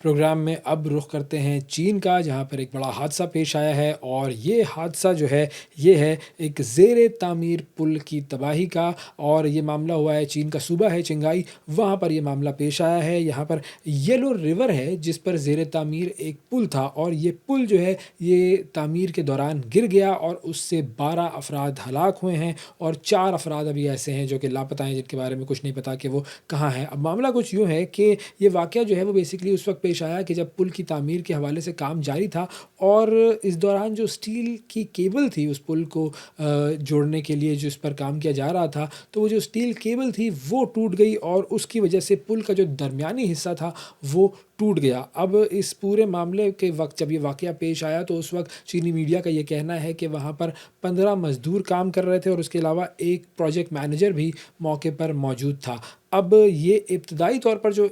Programme میں اب رخ کرتے ہیں چین کا، جہاں پر ایک بڑا حادثہ پیش آیا ہے، اور یہ حادثہ جو ہے یہ ہے ایک زیر تعمیر پل کی تباہی کا، اور یہ معاملہ ہوا ہے چین کا صوبہ ہے چنگائی، وہاں پر یہ معاملہ پیش آیا ہے۔ یہاں پر یلو ریور ہے جس پر زیر تعمیر ایک پل تھا، اور یہ پل جو ہے یہ تعمیر کے دوران گر گیا اور اس سے 12 افراد ہلاک ہوئے ہیں، اور 4 افراد ابھی ایسے ہیں جو کہ لاپتہ ہیں، جن کے بارے میں کچھ نہیں پتا کہ وہ کہاں ہیں۔ اب معاملہ کچھ یوں ہے کہ یہ واقعہ جو ہے وہ بیسیکلی اس وقت پیش آیا کہ جب پل کی تعمیر کے حوالے سے کام جاری تھا، اور اس دوران جو اسٹیل کی کیبل تھی اس پل کو جوڑنے کے لیے جس پر کام کیا جا رہا تھا، تو وہ جو اسٹیل کیبل تھی وہ ٹوٹ گئی، اور اس کی وجہ سے پل کا جو درمیانی حصہ تھا وہ ٹوٹ گیا۔ اب اس پورے معاملے کے وقت جب یہ واقعہ پیش آیا تو اس وقت چینی میڈیا کا یہ کہنا ہے کہ وہاں پر 15 مزدور کام کر رہے تھے، اور اس کے علاوہ ایک پروجیکٹ مینیجر بھی موقع پر موجود تھا۔ اب یہ ابتدائی طور پر جو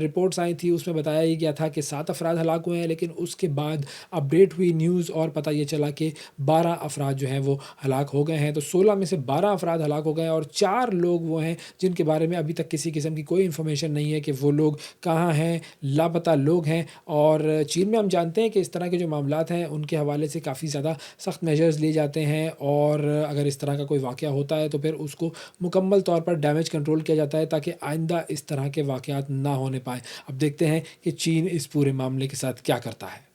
رپورٹس آئی تھی اس میں بتایا یہ گیا تھا کہ 7 افراد ہلاک ہوئے ہیں، لیکن اس کے بعد اپڈیٹ ہوئی نیوز اور پتہ یہ چلا کہ 12 افراد جو ہیں وہ ہلاک ہو گئے ہیں۔ تو 16 میں سے 12 افراد ہلاک ہو گئے ہیں، اور 4 لوگ وہ ہیں جن کے بارے میں ابھی تک کسی قسم کی کوئی انفارمیشن نہیں ہے کہ وہ لوگ کہاں ہیں، لاپتہ لوگ ہیں۔ اور چین میں ہم جانتے ہیں کہ اس طرح کے جو معاملات ہیں ان کے حوالے سے کافی زیادہ سخت میجرز لیے جاتے ہیں، اور اگر اس طرح کا کوئی واقعہ ہوتا ہے تو پھر اس کو مکمل طور پر ڈیمیج کنٹرول کیا جاتا ہے تاکہ آئندہ اس طرح کے واقعات نہ ہونے پائیں۔ اب دیکھتے ہیں کہ چین اس پورے معاملے کے ساتھ کیا کرتا ہے۔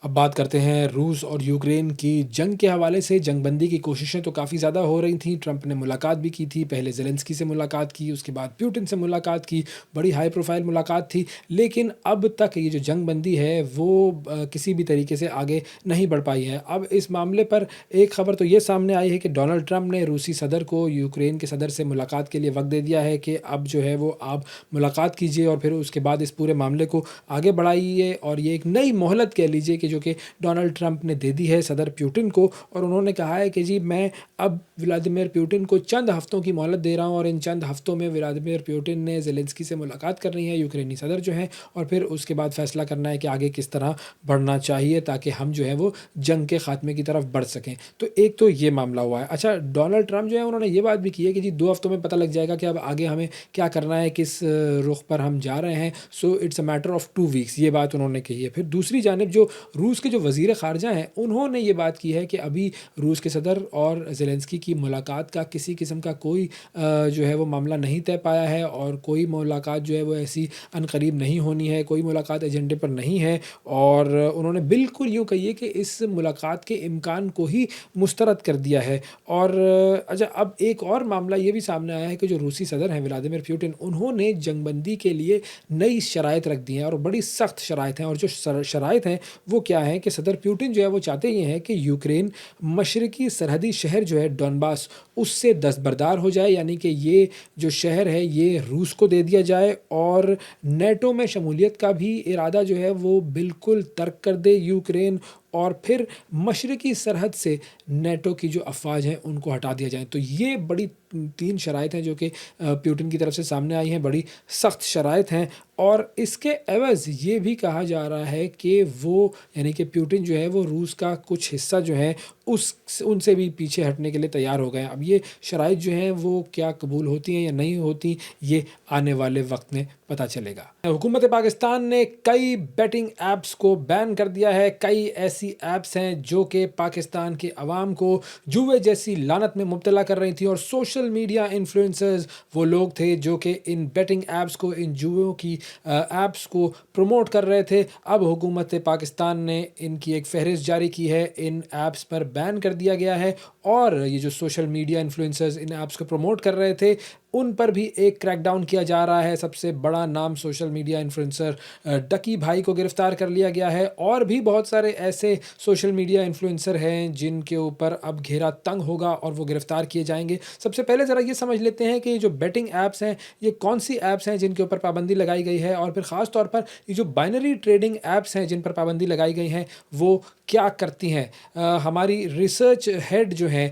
اب بات کرتے ہیں روس اور یوکرین کی جنگ کے حوالے سے۔ جنگ بندی کی کوششیں تو کافی زیادہ ہو رہی تھیں، ٹرمپ نے ملاقات بھی کی تھی، پہلے زیلنسکی سے ملاقات کی، اس کے بعد پیوٹن سے ملاقات کی، بڑی ہائی پروفائل ملاقات تھی، لیکن اب تک یہ جو جنگ بندی ہے وہ کسی بھی طریقے سے آگے نہیں بڑھ پائی ہے۔ اب اس معاملے پر ایک خبر تو یہ سامنے آئی ہے کہ ڈونلڈ ٹرمپ نے روسی صدر کو یوکرین کے صدر سے ملاقات کے لیے وقت دے دیا ہے کہ اب جو ہے وہ آپ ملاقات کیجئے، اور پھر اس کے بعد اس پورے معاملے کو آگے بڑھائیے، اور یہ ایک نئی مہلت کہہ لیجئے کہ جو کہ ڈونلڈ ٹرمپ نے دے دی ہے صدر پیوٹن کو، اور انہوں نے کہا ہے کہ جی میں اب ولادیمیر پیوٹن کو چند ہفتوں کی مہلت دے رہا ہوں، اور ان چند ہفتوں میں ولادیمیر پیوٹن نے زیلنسکی سے ملاقات کرنی ہے، یوکرینی صدر جو ہیں، اور پھر اس کے بعد فیصلہ کرنا ہے کہ آگے کس طرح بڑھنا چاہیے تاکہ ہم جو ہے وہ جنگ کے خاتمے کی طرف بڑھ سکیں۔ تو ایک تو یہ معاملہ ہوا ہے۔ اچھا، ڈونلڈ ٹرمپ جو ہے انہوں نے یہ بات بھی کی ہے کہ جی 2 ہفتوں میں پتہ لگ جائے گا کہ اب آگے ہمیں کیا کرنا ہے، کس رخ پر ہم جا رہے ہیں، so it's a matter of 2 weeks, یہ بات انہوں نے کہی ہے۔ پھر دوسری جانب جو روس کے جو وزیر خارجہ ہیں انہوں نے یہ بات کی ہے کہ ابھی روس کے صدر اور زیلنسکی کی ملاقات کا کسی قسم کا کوئی جو ہے وہ معاملہ نہیں طے پایا ہے، اور کوئی ملاقات جو ہے وہ ایسی عنقریب نہیں ہونی ہے، کوئی ملاقات ایجنڈے پر نہیں ہے، اور انہوں نے بالکل یوں کہیے کہ اس ملاقات کے امکان کو ہی مسترد کر دیا ہے۔ اور اچھا، اب ایک اور معاملہ یہ بھی سامنے آیا ہے کہ جو روسی صدر ہیں ولادیمیر پیوٹن، انہوں نے جنگ بندی کے لیے نئی شرائط رکھ دی ہیں، اور بڑی سخت شرائط ہیں، اور جو شرائط ہیں وہ کیا ہیں کہ صدر پیوٹن جو ہے وہ چاہتے یہ ہیں کہ یوکرین مشرقی سرحدی شہر جو ہے ڈونباس اس سے دستبردار ہو جائے، یعنی کہ یہ جو شہر ہے یہ روس کو دے دیا جائے، اور نیٹو میں شمولیت کا بھی ارادہ جو ہے وہ بالکل ترک کر دے یوکرین، اور پھر مشرقی سرحد سے نیٹو کی جو افواج ہیں ان کو ہٹا دیا جائے۔ تو یہ بڑی 3 شرائط ہیں جو کہ پیوٹن کی طرف سے سامنے آئی ہیں، بڑی سخت شرائط ہیں، اور اس کے عوض یہ بھی کہا جا رہا ہے کہ وہ یعنی کہ پیوٹن جو ہے وہ روس کا کچھ حصہ جو ہے ان سے بھی پیچھے ہٹنے کے لیے تیار ہو گئے ہیں۔ اب یہ شرائط جو ہیں وہ کیا قبول ہوتی ہیں یا نہیں ہوتی، یہ آنے والے وقت میں پتہ چلے گا۔ حکومت پاکستان نے کئی بیٹنگ ایپس کو بین کر دیا ہے۔ کئی ایسی ایپس ہیں جو کہ پاکستان کے عوام کو جوئے جیسی لعنت میں مبتلا کر رہی تھیں، اور سوشل میڈیا انفلوئنسرز وہ لوگ تھے جو کہ ان بیٹنگ ایپس کو، ان جوئوں کی ایپس کو پروموٹ کر رہے تھے۔ اب حکومت پاکستان نے ان کی ایک فہرست جاری کی ہے، ان ایپس پر بین کر دیا گیا ہے، اور یہ جو سوشل میڈیا انفلوئنسرز ان ایپس کو پروموٹ کر رہے تھے ان پر بھی ایک کریک ڈاؤن کیا جا رہا ہے۔ سب سے بڑا نام سوشل میڈیا انفلوئنسر ڈکی بھائی کو گرفتار کر لیا گیا ہے، اور بھی بہت سارے ایسے سوشل میڈیا انفلوئنسر ہیں جن کے اوپر اب گھیرا تنگ ہوگا اور وہ گرفتار کیے جائیں گے۔ سب سے پہلے ذرا یہ سمجھ لیتے ہیں کہ یہ جو بیٹنگ ایپس ہیں یہ کون سی ایپس ہیں جن کے اوپر پابندی لگائی گئی ہے، اور پھر خاص طور پر یہ جو بائنری ٹریڈنگ ایپس ہیں جن پر پابندی لگائی گئی ہیں وہ کیا کرتی ہیں۔ ہماری ریسرچ ہیڈ جو ہیں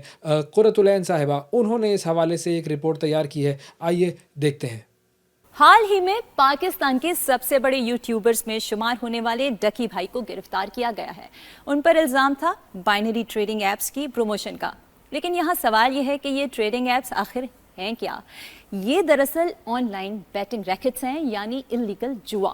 قرۃ العین صاحبہ، انہوں نے اس حوالے سے ایک رپورٹ تیار کی ہے، آئیے دیکھتے ہیں۔ حال ہی میں پاکستان کے سب سے بڑے یوٹیوبرز میں شمار ہونے والے ڈکی بھائی کو گرفتار کیا گیا ہے۔ ان پر الزام تھا بائنری ٹریڈنگ ایپس کی پروموشن کا، لیکن یہاں سوال یہ ہے کہ یہ ٹریڈنگ ایپس آخر ہیں کیا؟ یہ دراصل آن لائن بیٹنگ ریکٹس ہیں، یعنی اللیگل جوا۔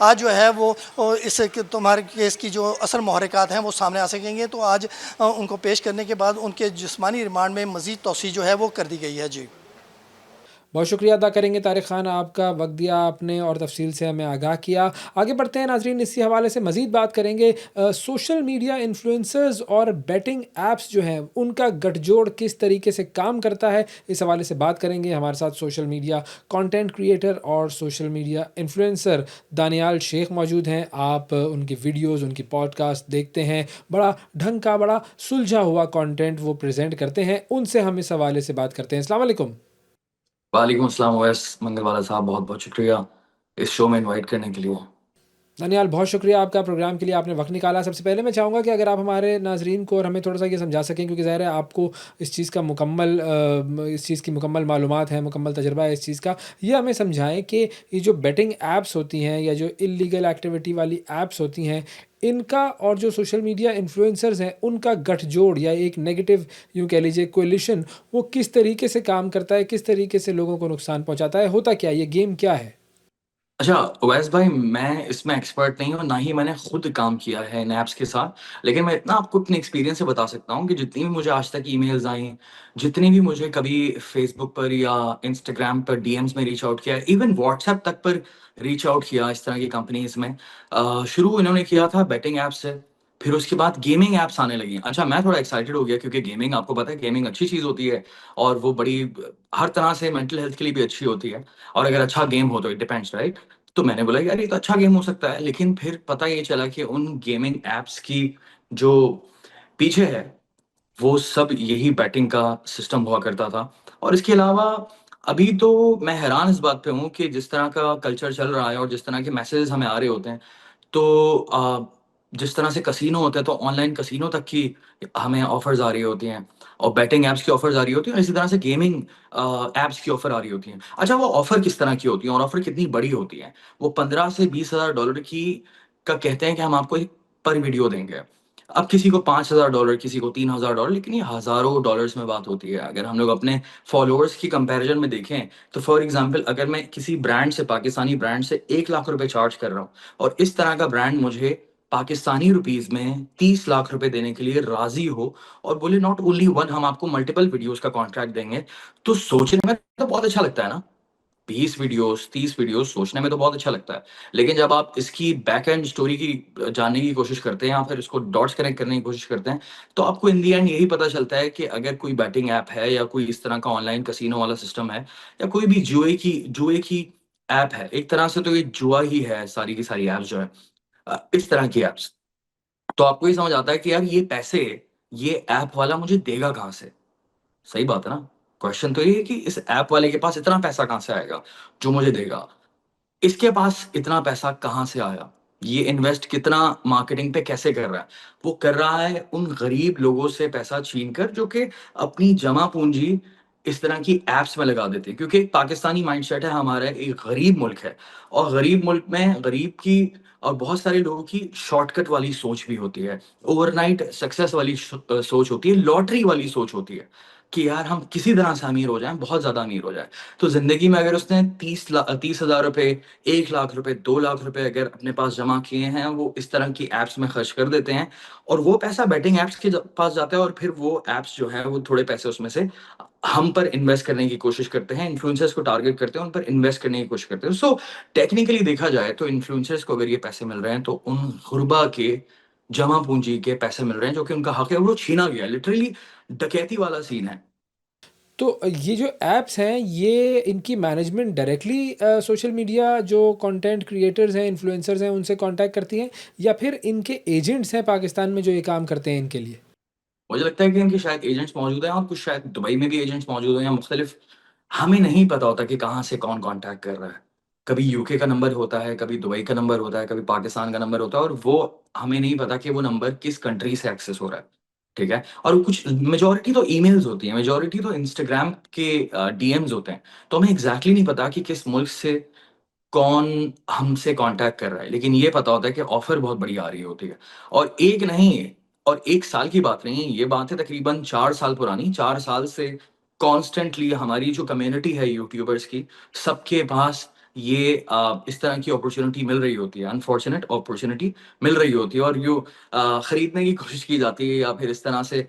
آج جو ہے وہ اس تمہارے کیس کی جو اصل محرکات ہیں وہ سامنے آ سکیں گے. تو آج ان کو پیش کرنے کے بعد ان کے جسمانی ریمانڈ میں مزید توسیع جو ہے وہ کر دی گئی ہے. جی بہت شکریہ ادا کریں گے طارق خان، آپ کا وقت دیا آپ نے اور تفصیل سے ہمیں آگاہ کیا. آگے بڑھتے ہیں ناظرین، اسی حوالے سے مزید بات کریں گے. سوشل میڈیا انفلوئنسرز اور بیٹنگ ایپس جو ہیں ان کا گٹھ جوڑ کس طریقے سے کام کرتا ہے، اس حوالے سے بات کریں گے. ہمارے ساتھ سوشل میڈیا کانٹینٹ کریٹر اور سوشل میڈیا انفلوئنسر دانیال شیخ موجود ہیں. آپ ان کی ویڈیوز، ان کی پوڈ کاسٹ دیکھتے ہیں، بڑا ڈھنگ کا، بڑا سلجھا ہوا کانٹینٹ وہ پریزنٹ کرتے ہیں. ان سے ہم اس حوالے سے بات کرتے ہیں. السلام علیکم. وعلیکم السلام اویس منگل والا صاحب، بہت بہت شکریہ اس شو میں انوائٹ کرنے کے لیے. دانیال بہت شکریہ آپ کا، پروگرام کے لیے آپ نے وقت نکالا. سب سے پہلے میں چاہوں گا کہ اگر آپ ہمارے ناظرین کو اور ہمیں تھوڑا سا یہ سمجھا سکیں، کیونکہ ظاہر ہے آپ کو اس چیز کی مکمل معلومات ہیں، مکمل تجربہ ہے اس چیز کا. یہ ہمیں سمجھائیں کہ یہ جو بیٹنگ ایپس ہوتی ہیں یا جو اللیگل ایکٹیویٹی والی ایپس ہوتی ہیں، ان کا اور جو سوشل میڈیا انفلوئنسرز ہیں ان کا گٹھ جوڑ یا ایک نیگیٹو یوں کہہ لیجیے کولیشن، وہ کس طریقے سے کام کرتا ہے، کس طریقے سے لوگوں کو نقصان پہنچاتا ہے، ہوتا کیا، یہ گیم کیا ہے؟ اچھا اویس بھائی، میں اس میں ایکسپرٹ نہیں ہوں، نہ ہی میں نے خود کام کیا ہے ان ایپس کے ساتھ، لیکن میں اتنا آپ کو اپنے ایکسپیرینس سے بتا سکتا ہوں کہ جتنی بھی مجھے آج تک ای میلز آئیں، جتنی بھی مجھے کبھی فیس بک پر یا انسٹاگرام پر ڈی ایمز میں ریچ آؤٹ کیا، ایون واٹس ایپ تک پر ریچ آؤٹ کیا اس طرح کی کمپنیز میں. شروع انہوں نے کیا تھا بیٹنگ ایپ سے، پھر اس کے بعد گیمنگ ایپس آنے لگی. اچھا میں تھوڑا ایکسائٹیڈ ہو گیا کیونکہ گیمنگ آپ کو پتا ہے گیمنگ اچھی چیز ہوتی ہے اور وہ بڑی ہر طرح سے مینٹل ہیلتھ کے لیے بھی اچھی ہوتی ہے، اور اگر اچھا گیم ہو تو اٹ ڈیپینڈس رائٹ. تو میں نے بولا یار یہ تو اچھا گیم ہو سکتا ہے، لیکن پھر پتہ یہ چلا کہ ان گیمنگ ایپس کی جو پیچھے ہے وہ سب یہی بیٹنگ کا سسٹم ہوا کرتا تھا. اور اس کے علاوہ ابھی تو میں حیران اس بات پہ ہوں کہ جس طرح کا کلچر چل رہا ہے اور جس طرح کے میسیجز ہمیں آ رہے ہوتے ہیں، تو جس طرح سے کسینو ہوتا ہے تو آن لائن کسینو تک کی ہمیں آفرز آ رہی ہوتی ہیں، اور بیٹنگ ایپس کی آفرز آ رہی ہوتی ہیں، اور اسی طرح سے گیمنگ ایپس کی آفر آ رہی ہوتی ہیں. اچھا وہ آفر کس طرح کی ہوتی ہیں اور آفر کتنی بڑی ہوتی ہیں؟ وہ 15 سے 20 ہزار ڈالر کی کا کہتے ہیں کہ ہم آپ کو ایک پر ویڈیو دیں گے. اب کسی کو $5,000، کسی کو $3,000، لیکن یہ ہزاروں ڈالرز میں بات ہوتی ہے. اگر ہم لوگ اپنے فالوورز کی کمپیریزن میں دیکھیں تو فار ایگزامپل اگر میں کسی برانڈ سے، پاکستانی برانڈ سے 1 لاکھ روپے چارج کر رہا ہوں، اور اس طرح کا برانڈ مجھے پاکستانی روپیز میں 30 لاکھ روپے دینے کے لیے راضی ہو اور بولے ناٹ اونلی ون، ہم آپ کو ملٹیپل ویڈیوز کا کانٹریکٹ دیں گے، تو سوچنے میں تو بہت اچھا لگتا ہے نا. 20 ویڈیوز 30 ویڈیوز سوچنے میں تو بہت اچھا لگتا ہے، لیکن جب آپ اس کی بیک اینڈ اسٹوری کی جاننے کی کوشش کرتے ہیں یا پھر اس کو ڈاٹس کنیکٹ کرنے کی کوشش کرتے ہیں، تو آپ کو ان دی اینڈ یہی پتا چلتا ہے کہ اگر کوئی بیٹنگ ایپ ہے یا کوئی اس طرح کا آن لائن کسینو والا سسٹم ہے یا کوئی بھی جوئے کی ایپ ہے، ایک طرح سے تو یہ جوا ہی ہے ساری کی ساری ایپس جو ہے، اس طرح کی ایپس، تو آپ کو یہ سمجھ آتا ہے کہ یار یہ پیسے یہ ایپ والا مجھے دے گا کہاں سے. صحیح بات ہے نا. کوشچن تو یہ ہے کہ اس ایپ والے کے پاس اتنا پیسہ کہاں سے آئے گا جو مجھے دے گا، اس کے پاس اتنا پیسہ کہاں سے آیا، یہ انویسٹ کتنا مارکیٹنگ پہ کیسے کر رہا ہے. وہ کر رہا ہے ان غریب لوگوں سے پیسہ چھین کر جو کہ اپنی جمع پونجی اس طرح کی ایپس میں لگا دیتے ہیں، کیونکہ ایک پاکستانی مائنڈ سیٹ ہے ہمارا، ایک غریب ملک ہے، اور غریب ملک میں غریب کی اور بہت سارے لوگوں کی شارٹ کٹ والی سوچ بھی ہوتی ہے، اوور نائٹ سکسیس والی سوچ ہوتی ہے، لاٹری والی سوچ ہوتی ہے کہ یار ہم کسی طرح سے امیر ہو جائیں، بہت زیادہ امیر ہو جائیں. تو زندگی میں اگر اس نے 30,000 روپے، 1 لاکھ روپے، 2 لاکھ روپے اگر اپنے پاس جمع کیے ہیں، وہ اس طرح کی ایپس میں خرچ کر دیتے ہیں، اور وہ پیسہ بیٹنگ ایپس کے پاس جاتا ہے، اور پھر وہ ایپس جو ہے وہ تھوڑے پیسے اس میں سے ہم پر انویسٹ کرنے کی کوشش کرتے ہیں، انفلوئنسرز کو ٹارگٹ کرتے ہیں، ان پر انویسٹ کرنے کی کوشش کرتے ہیں. سو ٹیکنیکلی دیکھا جائے تو انفلوئنسرز کو اگر یہ پیسے مل رہے ہیں تو ان غربا کے جمع پونجی کے پیسے مل رہے ہیں جو کہ ان کا حق ہے، وہ چھینا گیا. لٹرلی ڈکیتی والا سین ہے. تو یہ جو ایپس ہیں یہ ان کی مینجمنٹ ڈائریکٹلی سوشل میڈیا جو کانٹینٹ کریٹرز ہیں، انفلوئنسرز ہیں، ان سے کانٹیکٹ کرتی ہیں، یا پھر ان کے ایجنٹس ہیں پاکستان میں جو یہ کام کرتے ہیں ان کے لیے؟ مجھے لگتا ہے کہ ان کے شاید ایجنٹس موجود ہیں، اور کچھ شاید دبئی میں بھی ایجنٹس موجود ہیں یا مختلف، ہمیں نہیں پتا ہوتا کہ کہاں سے کون کانٹیکٹ کر رہا ہے. کبھی یو کے کا نمبر ہوتا ہے، کبھی دبئی کا نمبر ہوتا ہے، کبھی پاکستان کا نمبر ہوتا ہے، اور وہ ہمیں نہیں پتا کہ وہ نمبر کس کنٹری سے ایکسیس ہو رہا ہے. ٹھیک ہے. اور کچھ میجورٹی تو ای میلز ہوتی ہیں، میجورٹی تو انسٹاگرام کے ڈی ایمز ہوتے ہیں، تو ہمیں ایگزیکٹلی نہیں پتا کہ کس ملک سے کون ہم سے کانٹیکٹ کر رہا ہے، لیکن یہ پتا ہوتا ہے کہ آفر بہت بڑی آ رہی ہوتی ہے. اور ایک نہیں، اور 1 سال کی بات نہیں ہے، یہ بات ہے تقریباً 4 سال پرانی. 4 سال سے کانسٹنٹلی ہماری جو کمیونٹی ہے یوٹیوبرس کی، سب کے پاس یہ اس طرح کی اپرچونٹی مل رہی ہوتی ہے، انفارچونیٹ اپرچونٹی مل رہی ہوتی ہے، اور یہ خریدنے کی کوشش کی جاتی ہے یا پھر اس طرح سے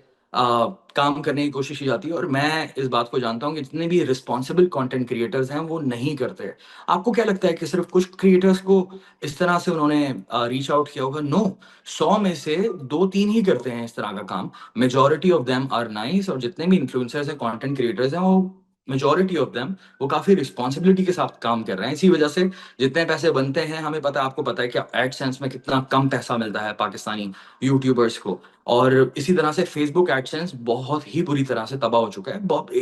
کام کرنے کی کوشش کی جاتی ہے. اور میں اس بات کو جانتا ہوں کہ جتنے بھی رسپانسبل کانٹینٹ کریٹرز ہیں وہ نہیں کرتے. آپ کو کیا لگتا ہے کہ صرف کچھ کریٹرز کو اس طرح سے انہوں نے ریچ آؤٹ کیا ہوگا؟ نو، 100 میں سے 2-3 ہی کرتے ہیں اس طرح کا کام. Majority of them are nice, اور جتنے بھی انفلوئنسرز ہیں، کانٹینٹ کریٹرز ہیں، وہ میجورٹی آف دیم وہ کافی رسپانسبلٹی کے ساتھ کام کر رہے ہیں. اسی وجہ سے جتنے پیسے بنتے ہیں، ہمیں پتا، آپ کو پتا ہے کہ ایڈ سینس میں کتنا کم پیسہ ملتا ہے پاکستانی یوٹیوبرس کو. اور اسی طرح سے فیس بک ایڈ سینس بہت ہی بری طرح سے تباہ ہو چکا ہے. بہت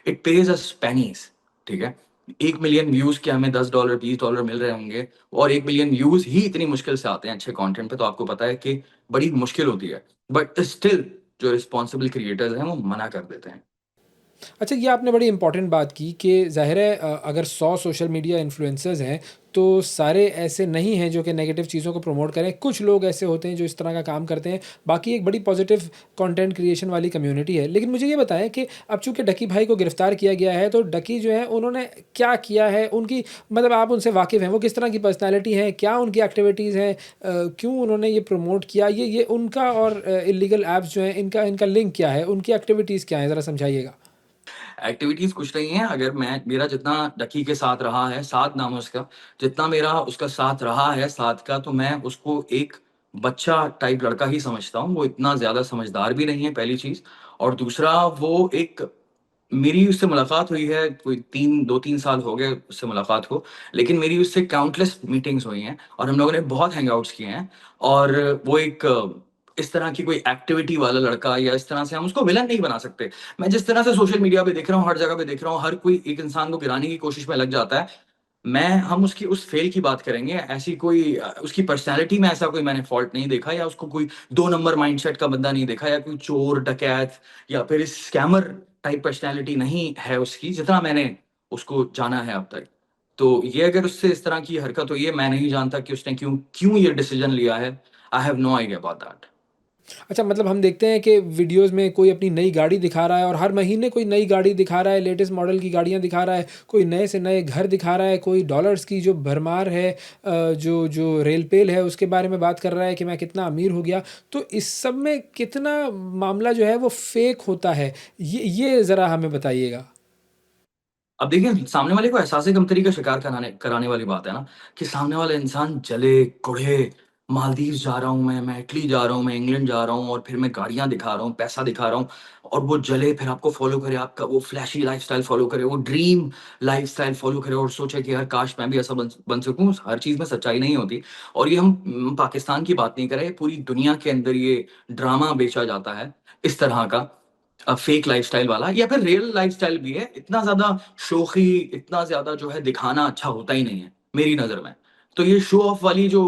اٹ پیز اس پینیز. ٹھیک ہے، 1 ملین ویوز کے ہمیں $10 $20 مل رہے ہوں گے، اور 1 ملین ویوز ہی اتنی مشکل سے آتے ہیں اچھے کانٹینٹ پہ، تو آپ کو پتا ہے کہ بڑی مشکل ہوتی ہے. بٹ اسٹل جو رسپانسبل کریٹرز ہیں وہ منع کر دیتے ہیں. اچھا، یہ آپ نے بڑی امپورٹنٹ بات کی کہ ظاہر ہے اگر 100 سوشل میڈیا انفلوئنسرز ہیں تو سارے ایسے نہیں ہیں جو کہ نیگیٹو چیزوں کو پروموٹ کریں. کچھ لوگ ایسے ہوتے ہیں جو اس طرح کا کام کرتے ہیں. باقی ایک بڑی پازیٹیو کنٹینٹ کریشن والی کمیونٹی ہے. لیکن مجھے یہ بتائیں کہ اب چونکہ ڈکی بھائی کو گرفتار کیا گیا ہے تو ڈکی جو ہے انہوں نے کیا کیا ہے، ان کی مطلب آپ ان سے واقف ہیں، وہ کس طرح کی پرسنالٹی ہیں، کیا ان کی ایکٹیویٹیز ہیں، کیوں انہوں نے یہ پروموٹ کیا، یہ ان کا اور اللیگل ایپس جو ہیں ان کا لنک کیا ہے، ان کی ایکٹیویٹیز کیا ہیں، ذرا سمجھائیے گا. ایکٹیویٹیز کچھ نہیں ہیں. اگر میرا جتنا ڈکی کے ساتھ رہا ہے، ساتھ نام ہے اس کا، جتنا میرا اس کا ساتھ رہا ہے ساتھ کا، تو میں اس کو ایک بچہ ٹائپ لڑکا ہی سمجھتا ہوں. وہ اتنا زیادہ سمجھدار بھی نہیں ہے، پہلی چیز. اور دوسرا، وہ ایک، میری اس سے ملاقات ہوئی ہے، کوئی 2-3 سال ہو گئے اس سے ملاقات کو، لیکن میری اس سے کاؤنٹلیس میٹنگز ہوئی ہیں، اور ہم لوگوں نے بہت ہینگ آؤٹس کیے ہیں. اور وہ ایک اس طرح کی کوئی ایکٹیویٹی والا لڑکا، یا اس طرح سے ہم اس کو ولن نہیں بنا سکتے. میں جس طرح سے سوشل میڈیا پہ دیکھ رہا ہوں، ہر جگہ پہ دیکھ رہا ہوں، ہر کوئی ایک انسان کو گرانے کی کوشش میں لگ جاتا ہے. ہم اس کی اس فیل کی بات کریں گے. ایسی کوئی اس کی پرسنالٹی میں ایسا کوئی میں نے فالٹ نہیں دیکھا، یا اس کو کوئی 2 نمبر مائنڈ سیٹ کا بندہ نہیں دیکھا، یا کوئی چور ڈکیت یا پھر اسکیمر ٹائپ پرسنالٹی نہیں ہے اس کی، جتنا میں نے اس کو جانا ہے اب تک. تو یہ اگر اس سے اس طرح کی حرکت ہوئی ہے، میں نہیں جانتا کہ اس نے کیوں یہ ڈیسیجن لیا ہے. I have no idea about that. اچھا، مطلب ہم دیکھتے ہیں کہ ویڈیوز میں کوئی اپنی نئی گاڑی دکھا رہا ہے، اور ہر مہینے کوئی نئی گاڑی دکھا رہا ہے، لیٹسٹ ماڈل کی گاڑیاں دکھا رہا ہے، کوئی نئے سے نئے گھر دکھا رہا ہے، کوئی ڈالرز کی جو بھرمار ہے، جو ریل پیل ہے اس کے بارے میں بات کر رہا ہے کہ میں کتنا امیر ہو گیا. تو اس سب میں کتنا معاملہ جو ہے وہ فیک ہوتا ہے، یہ ذرا ہمیں بتائیے گا. اب دیکھیں، سامنے والے کو احساس کمتری کا شکار کرانے والی بات ہے نا، کہ سامنے والا انسان جلے کڑھے، مالدیوز جا رہا ہوں میں اٹلی جا رہا ہوں، میں انگلینڈ جا رہا ہوں، اور پھر میں گاڑیاں دکھا رہا ہوں، پیسہ دکھا رہا ہوں، اور وہ جلے، پھر آپ کو فالو کرے، آپ کا وہ فلیشی لائف سٹائل فالو کرے، وہ ڈریم لائف سٹائل فالو کرے، اور سوچے کہ یار کاش میں بھی ایسا بن سکوں. ہر چیز میں سچائی نہیں ہوتی. اور یہ ہم پاکستان کی بات نہیں کریں، پوری دنیا کے اندر یہ ڈرامہ بیچا جاتا ہے اس طرح کا، فیک لائف سٹائل والا، یا پھر ریئل لائف سٹائل بھی ہے. اتنا زیادہ شوخی، اتنا زیادہ جو ہے دکھانا اچھا ہوتا ہی نہیں ہے میری نظر میں. تو یہ شو آف والی جو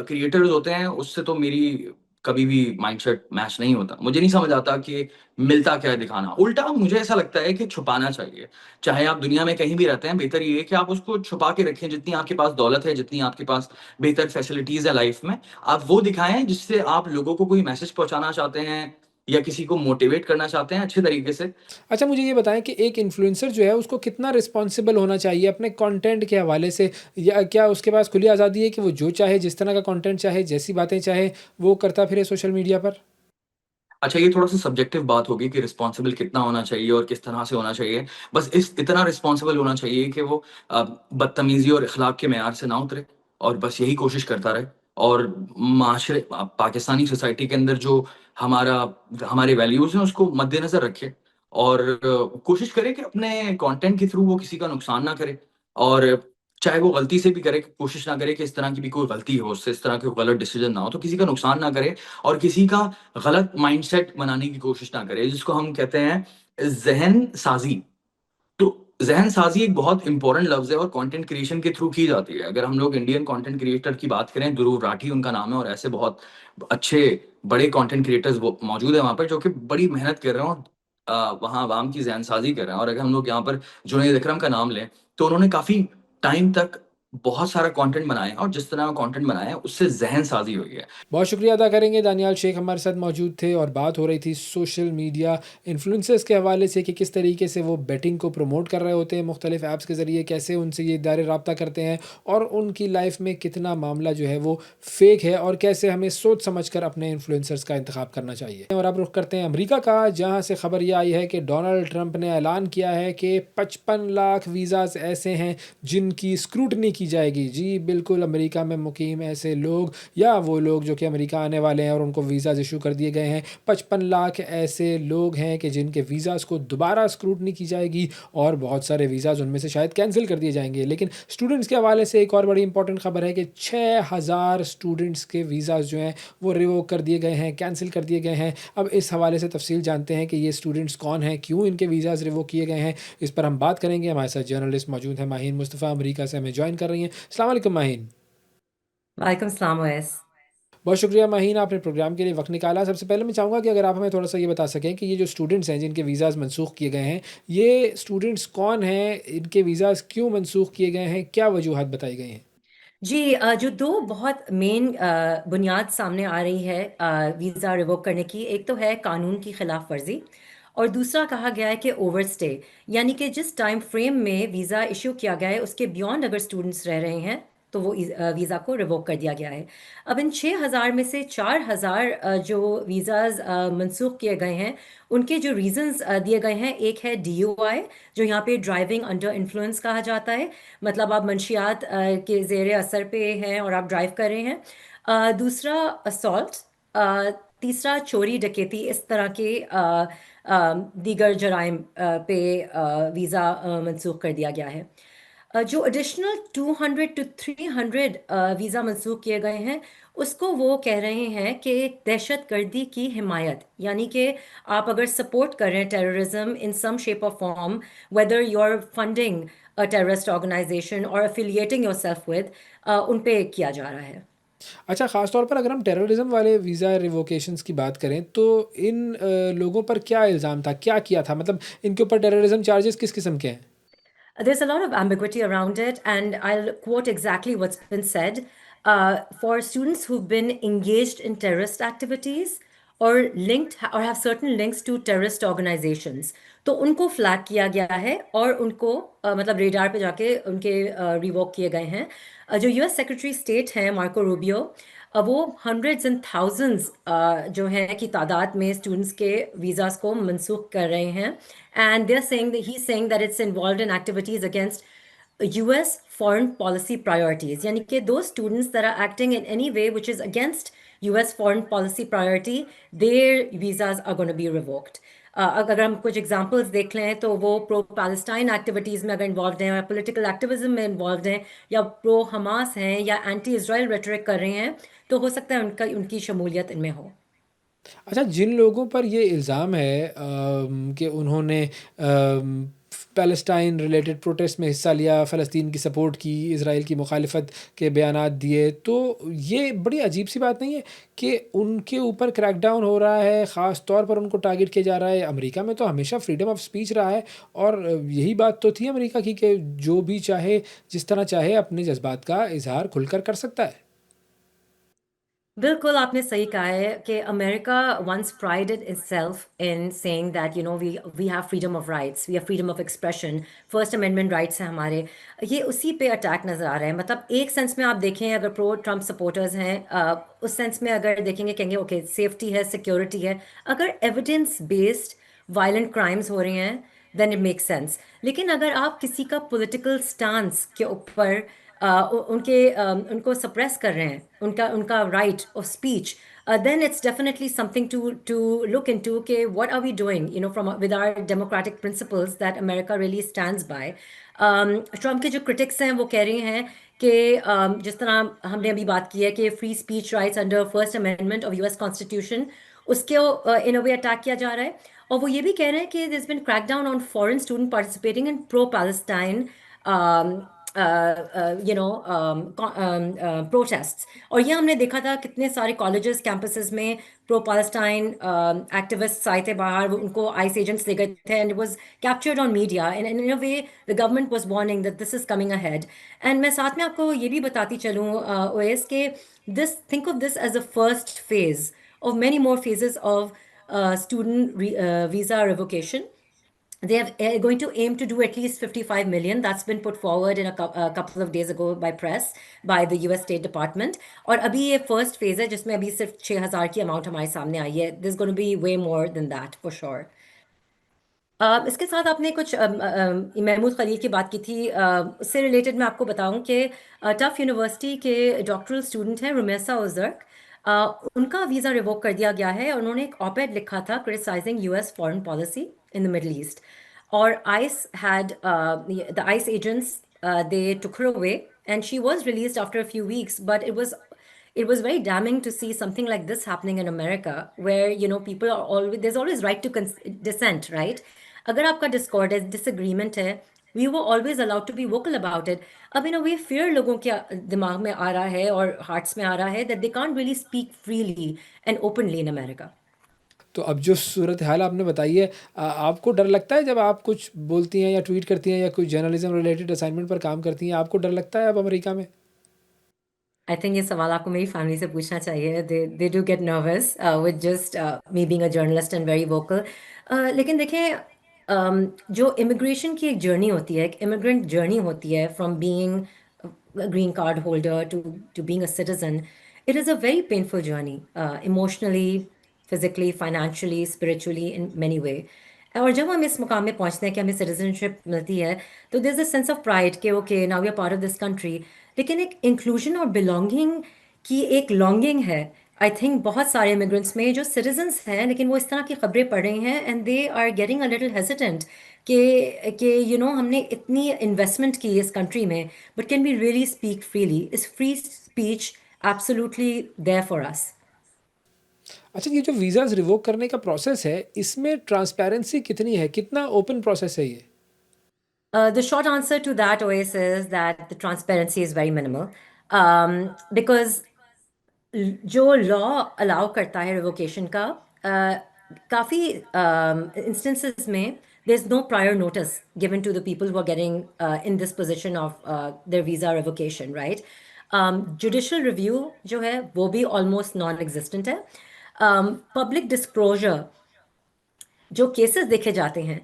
کریٹرز ہوتے ہیں، اس سے تو میری کبھی بھی مائنڈ سیٹ میچ نہیں ہوتا. مجھے نہیں سمجھ آتا کہ ملتا کیا ہے دکھانا. الٹا مجھے ایسا لگتا ہے کہ چھپانا چاہیے. چاہے آپ دنیا میں کہیں بھی رہتے ہیں، بہتر یہ ہے کہ آپ اس کو چھپا کے رکھیں. جتنی آپ کے پاس دولت ہے، جتنی آپ کے پاس بہتر فیسلٹیز ہے لائف میں، آپ وہ دکھائیں جس سے آپ لوگوں کو کوئی میسج پہنچانا چاہتے ہیں، یا کسی کو موٹیویٹ کرنا چاہتے ہیں اچھے طریقے سے. اچھا، مجھے یہ بتائیں کہ ایک انفلوئنسر جو ہے اس کو کتنا رسپانسبل ہونا چاہیے اپنے کانٹینٹ کے حوالے سے، یا کیا اس کے پاس کھلی آزادی ہے کہ وہ جو چاہے، جس طرح کا کانٹینٹ چاہے، جیسی باتیں چاہے وہ کرتا پھرے سوشل میڈیا پر؟ اچھا، یہ تھوڑا سا سبجیکٹو بات ہوگی کہ رسپانسبل کتنا ہونا چاہیے اور کس طرح سے ہونا چاہیے. بس اتنا رسپانسبل ہونا چاہیے کہ وہ بدتمیزی اور اخلاق کے معیار سے نہ اترے، اور بس یہی کوشش کرتا رہے. اور معاشرے، پاکستانی سوسائٹی کے اندر جو ہمارے ویلیوز ہیں اس کو مد نظر رکھے، اور کوشش کرے کہ اپنے کانٹینٹ کے تھرو وہ کسی کا نقصان نہ کرے. اور چاہے وہ غلطی سے بھی کرے، کوشش نہ کرے کہ اس طرح کی بھی کوئی غلطی ہو، اس سے اس طرح کے غلط ڈیسیجن نہ ہو، تو کسی کا نقصان نہ کرے، اور کسی کا غلط مائنڈ سیٹ بنانے کی کوشش نہ کرے، جس کو ہم کہتے ہیں ذہن سازی. تو ذہن سازی ایک بہت امپورٹنٹ لفظ ہے، اور کانٹینٹ کریشن کے تھرو کی جاتی ہے. اگر ہم لوگ انڈین کانٹینٹ کریٹر کی بات کریں، دھرو راٹھی ان کا نام ہے، اور ایسے بہت اچھے بڑے کانٹینٹ کریٹرز موجود ہیں وہاں پر، جو کہ بڑی محنت کر رہے ہیں، اور وہاں عوام کی ذہن سازی کر رہے ہیں. اور اگر ہم لوگ یہاں پر جنید اکرم کا نام لیں، تو انہوں نے کافی ٹائم تک بہت سارا کانٹینٹ بنایا ہے، اور جس طرح کا کانٹینٹ بنایا ہے اس سے ذہن سازی ہوئی ہے۔ بہت شکریہ ادا کریں گے، دانیال شیخ ہمارے ساتھ موجود تھے اور بات ہو رہی تھی سوشل میڈیا انفلوئنسرز کے حوالے سے کہ کس طریقے سے وہ بیٹنگ کو پروموٹ کر رہے ہوتے ہیں مختلف ایپس کے ذریعے، کیسے ان سے یہ ادارے رابطہ کرتے ہیں اور ان کی لائف میں کتنا معاملہ جو ہے وہ فیک ہے اور کیسے ہمیں سوچ سمجھ کر اپنے انفلوئنسرز کا انتخاب کرنا چاہیے۔ اور اب رخ کرتے ہیں امریکہ کا، جہاں سے خبر یہ آئی ہے کہ ڈونلڈ ٹرمپ نے اعلان کیا ہے کہ 55 لاکھ ویزاز ایسے ہیں جن کی اسکروٹنی کی جائے گی۔ جی بالکل، امریکہ میں مقیم ایسے لوگ یا وہ لوگ جو کہ امریکہ آنے والے ہیں اور ان کو ویزاز ایشو کر دیے گئے ہیں، 55 لاکھ ایسے لوگ ہیں کہ جن کے ویزاز کو دوبارہ اسکروٹنی کی جائے گی اور بہت سارے ویزاز ان میں سے شاید کینسل کر دیے جائیں گے۔ لیکن اسٹوڈنٹس کے حوالے سے ایک اور بڑی امپورٹنٹ خبر ہے کہ 6000 اسٹوڈنٹس کے ویزاز جو ہیں وہ ریووک کر دیے گئے ہیں، کینسل کر دیے گئے ہیں۔ اب اس حوالے سے تفصیل جانتے ہیں کہ یہ اسٹوڈنٹس کون ہیں، کیوں ان کے ویزاز ریووک کیے گئے ہیں، اس پر ہم بات کریں گے۔ ہمارے ساتھ جرنلسٹ موجود ہیں، ماہین مصطفیٰ امریکہ سے ہمیں جوائن کر رہی ہیں۔ السلام علیکم ماہین۔ وعلیکم السلام اویس۔ بہت شکریہ ماہین، آپ نے پروگرام کے لیے وقت نکالا۔ سب سے پہلے میں چاہوں گا کہ اگر آپ ہمیں تھوڑا سا یہ بتا سکیں کہ یہ جو اسٹوڈنٹس ہیں جن کے ویزاز منسوخ کیے گئے ہیں، یہ اسٹوڈنٹس کون ہیں، ان کے ویزاز کیوں منسوخ کیے گئے ہیں، کیا وجوہات بتائی گئی ہیں؟ جی جو دو بہت مین بنیاد سامنے آ رہی ہے ویزا ریووک کرنے کی، ایک تو ہے قانون کی خلاف ورزی، اور دوسرا کہا گیا ہے کہ اوور اسٹے، یعنی کہ جس ٹائم فریم میں ویزا ایشو کیا گیا ہے اس کے بیونڈ اگر اسٹوڈنٹس رہ رہے ہیں تو وہ ویزا کو ریووک کر دیا گیا ہے۔ اب ان 6000 میں سے 4000 جو ویزاز منسوخ کیے گئے ہیں ان کے جو ریزنز دیے گئے ہیں، ایک ہے ڈی او آئی جو یہاں پہ ڈرائیونگ انڈر انفلوئنس کہا جاتا ہے، مطلب آپ منشیات کے زیر اثر پہ ہیں اور آپ ڈرائیو کر رہے ہیں۔ دوسرا اسالٹ، تیسرا چوری ڈکیتی، اس طرح کے دیگر جرائم پہ ویزا منسوخ کر دیا گیا ہے۔ جو ایڈیشنل 200 to 300 ویزا منسوخ کیے گئے ہیں اس کو وہ کہہ رہے ہیں کہ دہشت گردی کی حمایت، یعنی کہ آپ اگر سپورٹ کر رہے ہیں terrorism in some shape or form, whether you are funding terrorist organization or affiliating yourself with, ان پہ کیا جا رہا ہے۔ اچھا، خاص طور پر اگر ہم ٹیررزم والے ویزا ریووکیشنز کی بات کریں تو ان لوگوں پر کیا الزام تھا، کیا کیا تھا، مطلب ان کے اوپر ٹیررزم چارجز کس قسم کے ہیں؟ There's a lot of ambiguity around it, and I'll quote exactly what's been said. For students who've been engaged in terrorist activities or linked or have certain links to terrorist organizations, تو ان کو flag کیا گیا ہے اور ان کو مطلب radar پہ جا کے ان کے ریووک کیے گئے ہیں۔ جو یو ایس سیکرٹری اسٹیٹ ہیں مارکو روبیو، وہ ہنڈریڈز اینڈ تھاؤزنڈز جو ہیں کی تعداد میں اسٹوڈنٹس کے ویزاز کو منسوخ کر رہے ہیں، and they are saying he saying that it's involved in activities against U S foreign policy priorities, یعنی کہ دو students that are acting in any way which is against U S foreign policy priority, their visas are gonna be revoked. اگر ہم کچھ examples دیکھ لیں تو وہ پرو پیلسٹائن ایکٹیویٹیز میں اگر انوالوڈ ہیں یا پولیٹیکل ایکٹیویزم میں انوالوڈ ہیں یا پرو حماس ہیں یا اینٹی اسرائیل ریٹرک کر رہے ہیں تو ہو سکتا ہے ان کی شمولیت ان میں ہو۔ اچھا، جن لوگوں پر یہ الزام ہے کہ انہوں نے پیلسٹائن ریلیٹڈ پروٹیسٹ میں حصہ لیا، فلسطین کی سپورٹ کی، اسرائیل کی مخالفت کے بیانات دیے، تو یہ بڑی عجیب سی بات نہیں ہے کہ ان کے اوپر کریک ڈاؤن ہو رہا ہے، خاص طور پر ان کو ٹارگٹ کیا جا رہا ہے؟ امریکہ میں تو ہمیشہ فریڈم آف اسپیچ رہا ہے اور یہی بات تو تھی امریکہ کی کہ جو بھی چاہے جس طرح چاہے اپنے جذبات کا اظہار کھل کر سکتا ہے۔ بالکل آپ نے صحیح کہا ہے کہ امریکہ once پرائڈڈ itself in saying that we have freedom of rights, we have freedom of expression, first amendment rights ہیں ہمارے، یہ اسی پہ اٹیک نظر آ رہا ہے۔ مطلب ایک سینس میں آپ دیکھیں اگر پرو ٹرمپ سپورٹرز ہیں اس سینس میں اگر دیکھیں گے کہیں گے اوکے سیفٹی ہے، سیکیورٹی ہے، اگر ایویڈنس بیسڈ وائلنٹ کرائمز ہو رہے ہیں دین اٹ میک سینس۔ لیکن اگر آپ کسی کا پولیٹیکل سٹانس کے اوپر ان کو سپریس کر رہے ہیں، ان کا right of speech, then it's definitely something to look into کہ what are we doing from with our democratic principles that America really stands by۔ Trump کے جو کرٹکس ہیں وہ کہہ رہے ہیں کہ جس طرح ہم نے ابھی بات کی ہے کہ free speech rights under first amendment of US Constitution، اس کے ان اے وے اٹیک کیا جا رہا ہے، اور وہ یہ بھی کہہ رہے ہیں کہ there's been crackdown on foreign student participating in pro Palestine پروٹیسٹس. اور یہ ہم نے دیکھا تھا کتنے سارے کالجز کیمپسز میں پرو پالسٹائن ایکٹیوسٹس آئے تھے باہر, ان کو آئس ایجنٹس لے گئے تھے, and it was captured on media, and in a way the government was warning that this is coming ahead. And میں ساتھ میں آپ کو یہ بھی بتاتی چلوں اویس کہ this think of this as a first phase of many more phases of student visa revocation. They are going to aim to do at least 55 million. That's been put forward in a couple of days ago by press, by the US State Department. اور ابھی یہ first phase ہے جس میں ابھی صرف 6,000 کی amount ہمارے سامنے آئی ہے. There's going to be way more than that for sure. اس کے ساتھ آپ نے کچھ محمود خلیل کی بات کی تھی, اس سے ریلیٹڈ میں آپ کو بتاؤں کہ ٹف یونیورسٹی کے ڈاکٹرل اسٹوڈنٹ ہیں رمیسا ازرق, ان کا ویزا ریووک کر دیا گیا ہے. انہوں نے ایک آپ ایڈ لکھا تھا criticising US foreign policy in the Middle East, اور ICE had the ICE agents, they took her away and she was released after a few weeks, but it was very damning to see something like this happening in America, where people are always, there's always right to dissent, right? اگر آپ کا discard ہے, ڈس agreement ہے, we were always allowed to be vocal about it. اب in a way fear لوگوں کے دماغ میں آ رہا ہے اور ہارٹس میں آ رہا ہے that they can't really speak freely and openly in America. تو اب جو صورتحال آپ نے بتائی ہے, آپ کو ڈر لگتا ہے جب آپ کچھ بولتی ہیں یا ٹویٹ کرتی ہیں یا کوئی جرنلزم ریلیٹڈ اسائنمنٹ پر کام کرتی ہیں, آپ کو ڈر لگتا ہے اب امریکہ میں؟ I think یہ سوال آپ کو میری فیملی سے پوچھنا چاہیے. They do get nervous with just me being a journalist and very vocal. لیکن دیکھیں, جو امیگریشن کی ایک جرنی ہوتی ہے, ایک امیگرینٹ جرنی ہوتی ہے from being green card holder to being a citizen, it is a very painful journey, emotionally, physically, financially, spiritually, in many way. اور جب ہم اس مقام میں پہنچتے ہیں کہ ہمیں سٹیزنشپ ملتی ہے تو there is a sense of pride کہ okay now we are part of this country. لیکن ایک انکلوژن اور بلانگنگ کی ایک لانگنگ ہے آئی تھنک بہت سارے امیگرینٹس میں جو سٹیزنس ہیں, لیکن وہ اس طرح کی خبریں پڑھ رہی ہیں and they are getting a little hesitant کہ ہم نے اتنی انویسٹمنٹ کی اس کنٹری میں, but can we really speak freely? Is free speech absolutely there for us? اچھا, یہ جو ویزاز ریووک کرنے کا پروسیس ہے, اس میں ٹرانسپیرنسی کتنی ہے, کتنا اوپن پروسیس ہے یہ؟ The short answer to that, OS, is that the transparency is very minimal. Because جو لا الاؤ کرتا ہے ریووکیشن کا, کافی انسٹنسز میں there is no prior notice given to the people who are getting in this position of their visa revocation, right. Judicial review جو ہے وہ بھی آلموسٹ نان ایگزسٹنٹ ہے. پبلک ڈسکلوجر, جو کیسز دیکھے جاتے ہیں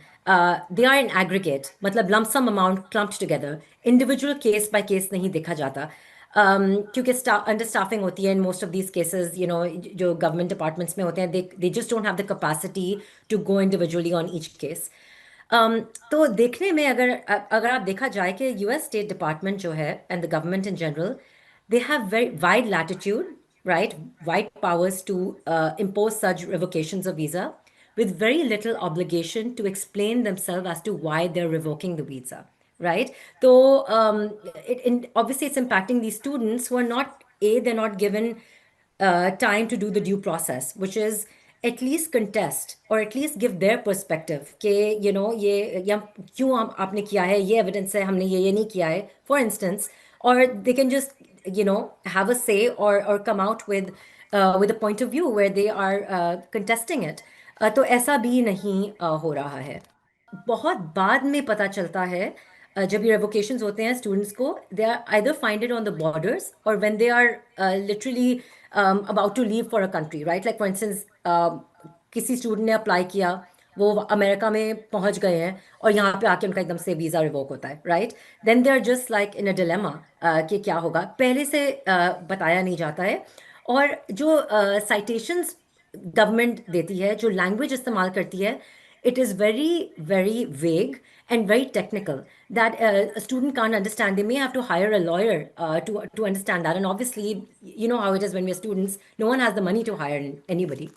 دے آر ان ایگریگیٹ, مطلب lump sum amount clumped together, individual case by case نہیں دیکھا جاتا, کیونکہ انڈر اسٹافنگ ہوتی ہے in most of these cases. جو گورنمنٹ ڈپارٹمنٹس میں ہوتے ہیں they just don't have the capacity to go individually on each case. تو دیکھنے میں اگر آپ دیکھا جائے کہ US اسٹیٹ ڈپارٹمنٹ جو ہے and the government in general, they have very wide latitude, right, wide powers to impose such revocations of visa with very little obligation to explain themselves as to why they're revoking the visa, right? So obviously it's impacting these students who are not, they're not given time to do the due process, which is at least contest or at least give their perspective کہ یہ کیوں آپ نے کیا ہے, یہ evidence ہے, ہم نے یہ نہیں کیا ہے, for instance. Or they can just have a say or come out with a point of view where they are contesting it. تو ایسا بھی نہیں ہو رہا ہے. بہت بعد میں پتہ چلتا ہے جب یہ ریووکیشنز ہوتے ہیں اسٹوڈنٹس کو, they are either find it on the borders or when they are literally about to leave for a country, right? Like for instance کسی اسٹوڈنٹ نے اپلائی کیا, وہ امریکہ میں پہنچ گئے ہیں اور یہاں پہ آ کے ان کا ایک دم سے ویزا ریووک ہوتا ہے, right. Then they are just like in a dilemma کہ کیا ہوگا, پہلے سے بتایا نہیں جاتا ہے. اور جو سائٹیشنز گورنمنٹ دیتی ہے, جو لینگویج استعمال کرتی ہے, it is very very wig and very technical that a student can't understand. They may have to hire a lawyer to understand that. And obviously, you know how it is when we're students, no one has the money to hire anybody.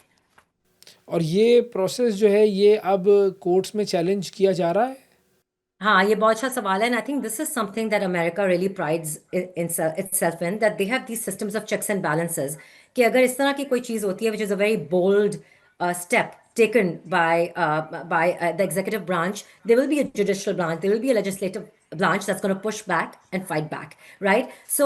اور یہ process جو ہے یہ اب courts میں challenge کیا جا رہا ہے؟ ہاں, یہ بہت اچھا سوال ہے. And I think this is something that America really prides itself in, that they have these systems of checks and balances. کہ اگر اس طرح کی کوئی چیز ہوتی ہے which is a very bold step taken by the executive branch, there will be a judicial branch, there will be a legislative branch that's going to push back and fight back, right? So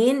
main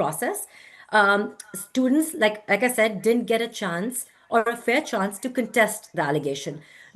process. Students, like I said, didn't get a chance or a fair chance to contest the allegation.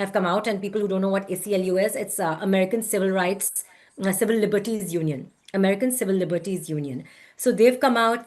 have come out, and people who don't know what ACLU is, it's American Civil Rights, Civil Liberties Union, American Civil Liberties Union. So they've come out,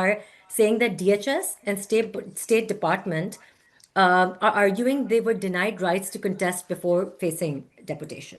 are saying that DHS and State Department are arguing they were denied rights to contest before facing deportation.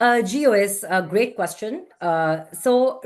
GOS, great question. So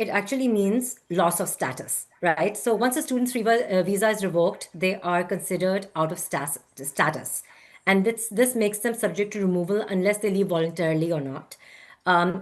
it actually means loss of status, right? So once a student's visa is revoked, they are considered out of status. And this makes them subject to removal unless they leave voluntarily or not.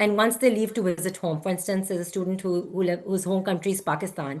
and once they leave to visit home, for instance, there's a student whose home country is Pakistan,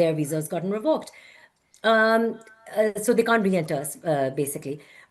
their visas gotten revoked. So they can't re-enter basically.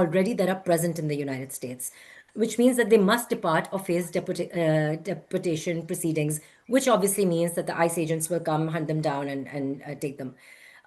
already that are present in the United States, which means that they must depart or face deportation proceedings, which obviously means that the ICE agents will come, hunt them down and take them.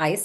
ICE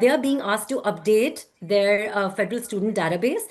they are being asked to update their federal student database,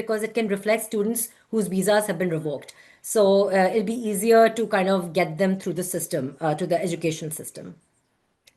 because it can reflect students whose visas have been revoked. So it'll be easier to kind of get them through the system, to the education system.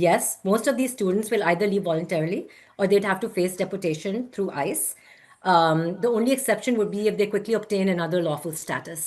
yes, most of these students will either leave voluntarily or they'd have to face deportation through ICE. The only exception would be if they quickly obtain another lawful status.